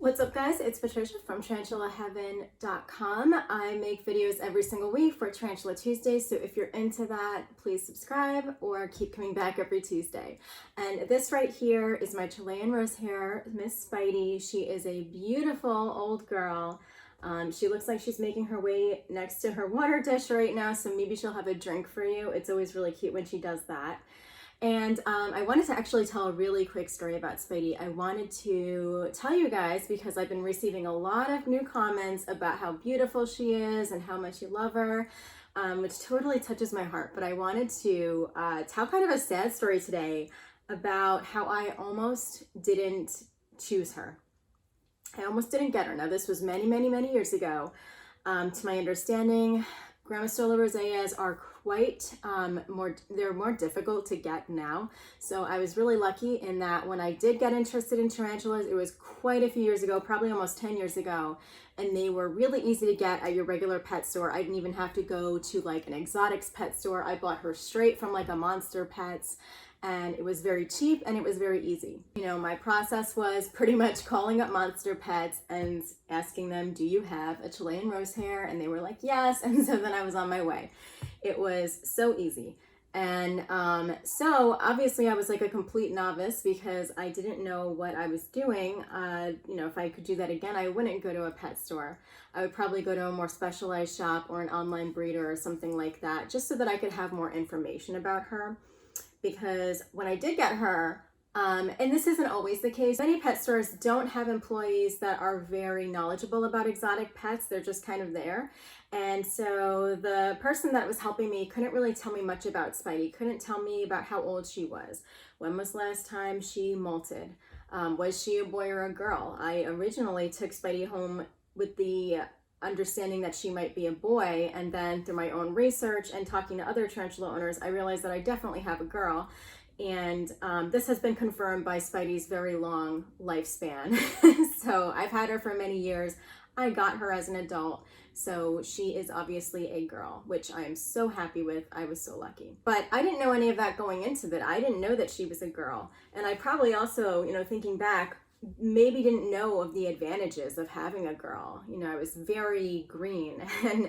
What's up guys, it's Patricia from tarantulaheaven.com. I make videos every single week for Tarantula Tuesdays, so if you're into that, please subscribe or keep coming back every Tuesday. And this right here is my Chilean rose hair, Miss Spidey. She is a beautiful old girl. She looks like she's making her way next to her water dish right now, so maybe she'll have a drink for you. It's always really cute when she does that. And I wanted to actually tell a really quick story about Spidey. I wanted to tell you guys because I've been receiving a lot of new comments about how beautiful she is and how much you love her, which totally touches my heart. But I wanted to tell kind of a sad story today about how I almost didn't choose her. I almost didn't get her. Now, this was many, many, many years ago. To my understanding, Grammostola Roseas are quite they're more difficult to get now. So I was really lucky in that when I did get interested in tarantulas, it was quite a few years ago, probably almost 10 years ago, and they were really easy to get at your regular pet store. I didn't even have to go to like an exotics pet store. I bought her straight from like a Monster Pets, and it was very cheap and it was very easy. You know, my process was pretty much calling up Monster Pets and asking them, do you have a Chilean rose hair? And they were like, yes. And so then I was on my way. It was so easy. And so obviously I was like a complete novice because I didn't know what I was doing. You know, if I could do that again, I wouldn't go to a pet store. I would probably go to a more specialized shop or an online breeder or something like that, just so that I could have more information about her. Because when I did get her, and this isn't always the case, many pet stores don't have employees that are very knowledgeable about exotic pets. They're just kind of there. And so the person that was helping me couldn't really tell me much about Spidey, couldn't tell me about how old she was. When was the last time she molted? Was she a boy or a girl? I originally took Spidey home with the understanding that she might be a boy, and then through my own research and talking to other tarantula owners, I realized that I definitely have a girl. And this has been confirmed by Spidey's very long lifespan. So I've had her for many years. I got her as an adult, so she is obviously a girl, which I am so happy with. I was so lucky. But I didn't know any of that going into it. I didn't know that she was a girl. And I probably also, you know, thinking back, maybe didn't know of the advantages of having a girl. You know, I was very green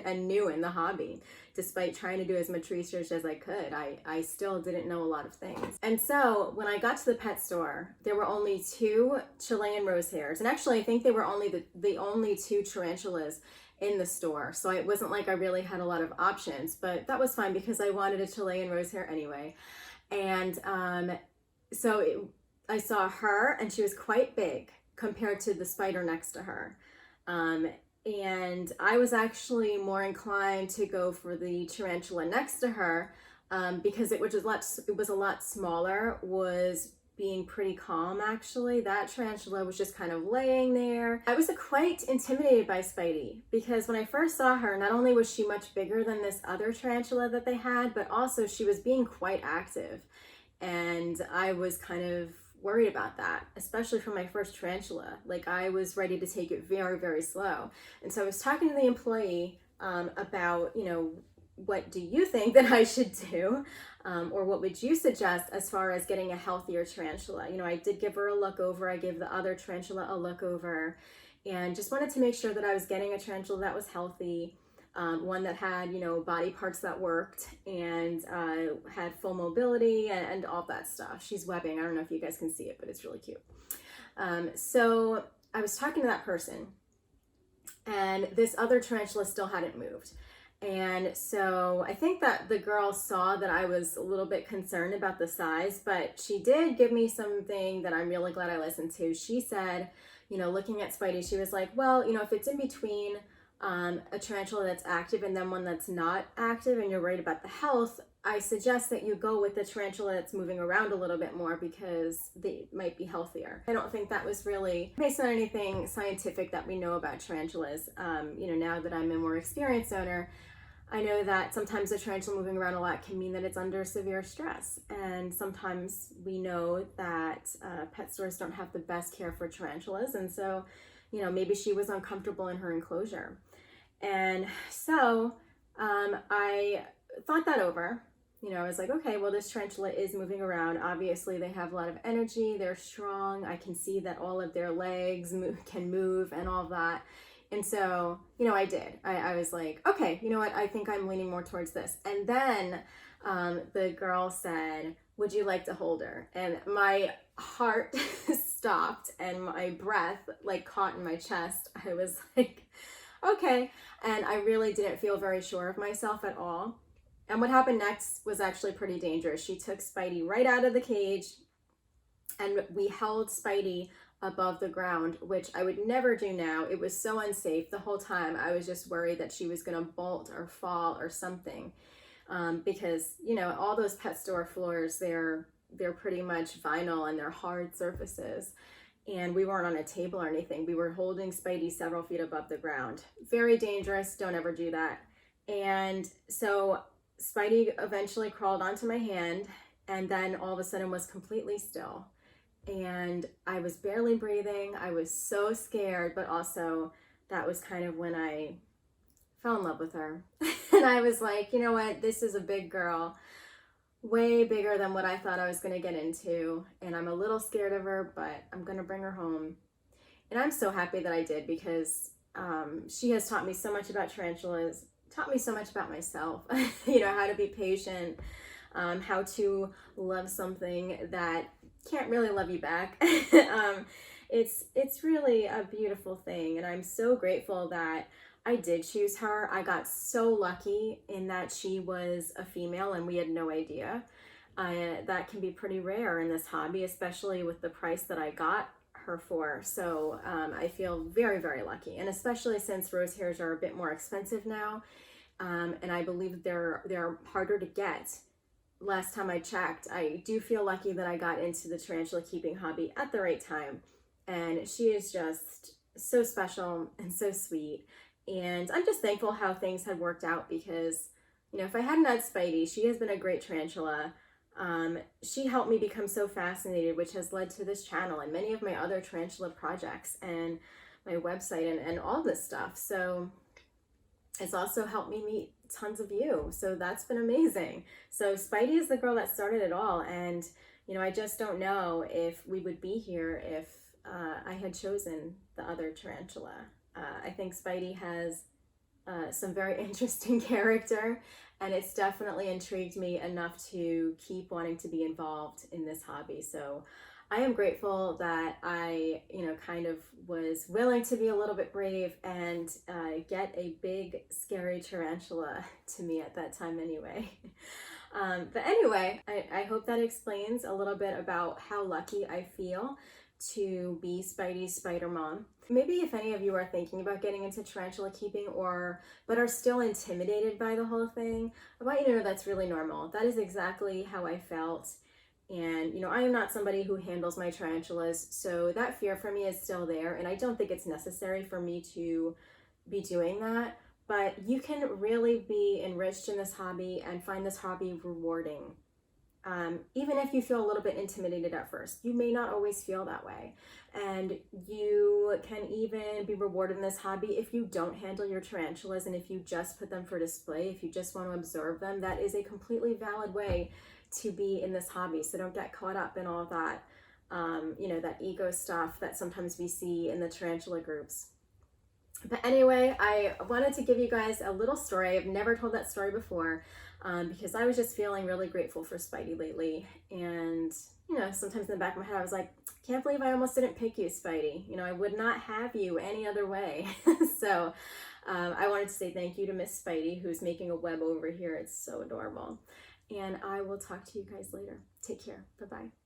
and new in the hobby. Despite trying to do as much research as I could, I still didn't know a lot of things. And so when I got to the pet store, there were only 2 Chilean rose hairs. And actually, I think they were only the only 2 tarantulas in the store. So it wasn't like I really had a lot of options, but that was fine because I wanted a Chilean rose hair anyway. And I saw her, and she was quite big compared to the spider next to her. And I was actually more inclined to go for the tarantula next to her because it was a lot smaller, was being pretty calm actually. That tarantula was just kind of laying there. I was quite intimidated by Spidey because when I first saw her, not only was she much bigger than this other tarantula that they had, but also she was being quite active. And I was kind of worried about that, especially for my first tarantula. Like, I was ready to take it very, very slow. And so I was talking to the employee about, you know, what do you think that I should do? Or what would you suggest as far as getting a healthier tarantula? You know, I did give her a look over. I gave the other tarantula a look over and just wanted to make sure that I was getting a tarantula that was healthy. One that had, you know, body parts that worked and had full mobility and all that stuff. She's webbing. I don't know if you guys can see it, but it's really cute. So I was talking to that person, and this other tarantula still hadn't moved. And so I think that the girl saw that I was a little bit concerned about the size, but she did give me something that I'm really glad I listened to. She said, you know, looking at Spidey, she was like, well, you know, if it's in between a tarantula that's active and then one that's not active and you're worried about the health, I suggest that you go with the tarantula that's moving around a little bit more because they might be healthier. I don't think that was really based on anything scientific that we know about tarantulas. You know, now that I'm a more experienced owner, I know that sometimes a tarantula moving around a lot can mean that it's under severe stress. And sometimes we know that pet stores don't have the best care for tarantulas. And so, you know, maybe she was uncomfortable in her enclosure. And so I thought that over, you know, I was like, okay, well, this tarantula is moving around. Obviously, they have a lot of energy. They're strong. I can see that all of their legs can move and all of that. And so, you know, I did. I was like, okay, you know what? I think I'm leaning more towards this. And then the girl said, would you like to hold her? And my heart stopped and my breath like caught in my chest. I was like, okay. And I really didn't feel very sure of myself at all. And what happened next was actually pretty dangerous. She took Spidey right out of the cage and we held Spidey above the ground, which I would never do now. It was so unsafe. The whole time I was just worried that she was gonna bolt or fall or something. Because, you know, all those pet store floors, they're pretty much vinyl and they're hard surfaces. And we weren't on a table or anything. We were holding Spidey several feet above the ground. Very dangerous, don't ever do that. And so Spidey eventually crawled onto my hand and then all of a sudden was completely still. And I was barely breathing. I was so scared, but also that was kind of when I fell in love with her. And I was like, you know what, this is a big girl, way bigger than what I thought I was going to get into. And I'm a little scared of her, but I'm going to bring her home. And I'm so happy that I did because she has taught me so much about tarantulas, taught me so much about myself, you know, how to be patient, how to love something that can't really love you back. It's really a beautiful thing. And I'm so grateful that I did choose her. I got so lucky in that she was a female and we had no idea. That can be pretty rare in this hobby, especially with the price that I got her for. So I feel very, very lucky. And especially since rose hairs are a bit more expensive now. And I believe they're harder to get. Last time I checked, I do feel lucky that I got into the tarantula keeping hobby at the right time. And she is just so special and so sweet. And I'm just thankful how things had worked out because, you know, if I hadn't had Spidey, she has been a great tarantula. She helped me become so fascinated, which has led to this channel and many of my other tarantula projects and my website and all this stuff. So it's also helped me meet tons of you. So that's been amazing. So Spidey is the girl that started it all. And, you know, I just don't know if we would be here if I had chosen the other tarantula. I think Spidey has some very interesting character, and it's definitely intrigued me enough to keep wanting to be involved in this hobby. So I am grateful that I, you know, kind of was willing to be a little bit brave and get a big, scary tarantula to me at that time anyway. But anyway, I hope that explains a little bit about how lucky I feel to be Spidey's spider mom. Maybe if any of you are thinking about getting into tarantula keeping but are still intimidated by the whole thing, I want you to know that's really normal. That is exactly how I felt. And, you know, I am not somebody who handles my tarantulas, so that fear for me is still there, and I don't think it's necessary for me to be doing that. But you can really be enriched in this hobby and find this hobby rewarding. Even if you feel a little bit intimidated at first, you may not always feel that way. And you can even be rewarded in this hobby if you don't handle your tarantulas and if you just put them for display, if you just want to observe them. That is a completely valid way to be in this hobby. So don't get caught up in all of that, you know, that ego stuff that sometimes we see in the tarantula groups. But anyway, I wanted to give you guys a little story. I've never told that story before because I was just feeling really grateful for Spidey lately. And, you know, sometimes in the back of my head, I was like, can't believe I almost didn't pick you, Spidey. You know, I would not have you any other way. So I wanted to say thank you to Miss Spidey, who's making a web over here. It's so adorable. And I will talk to you guys later. Take care. Bye-bye.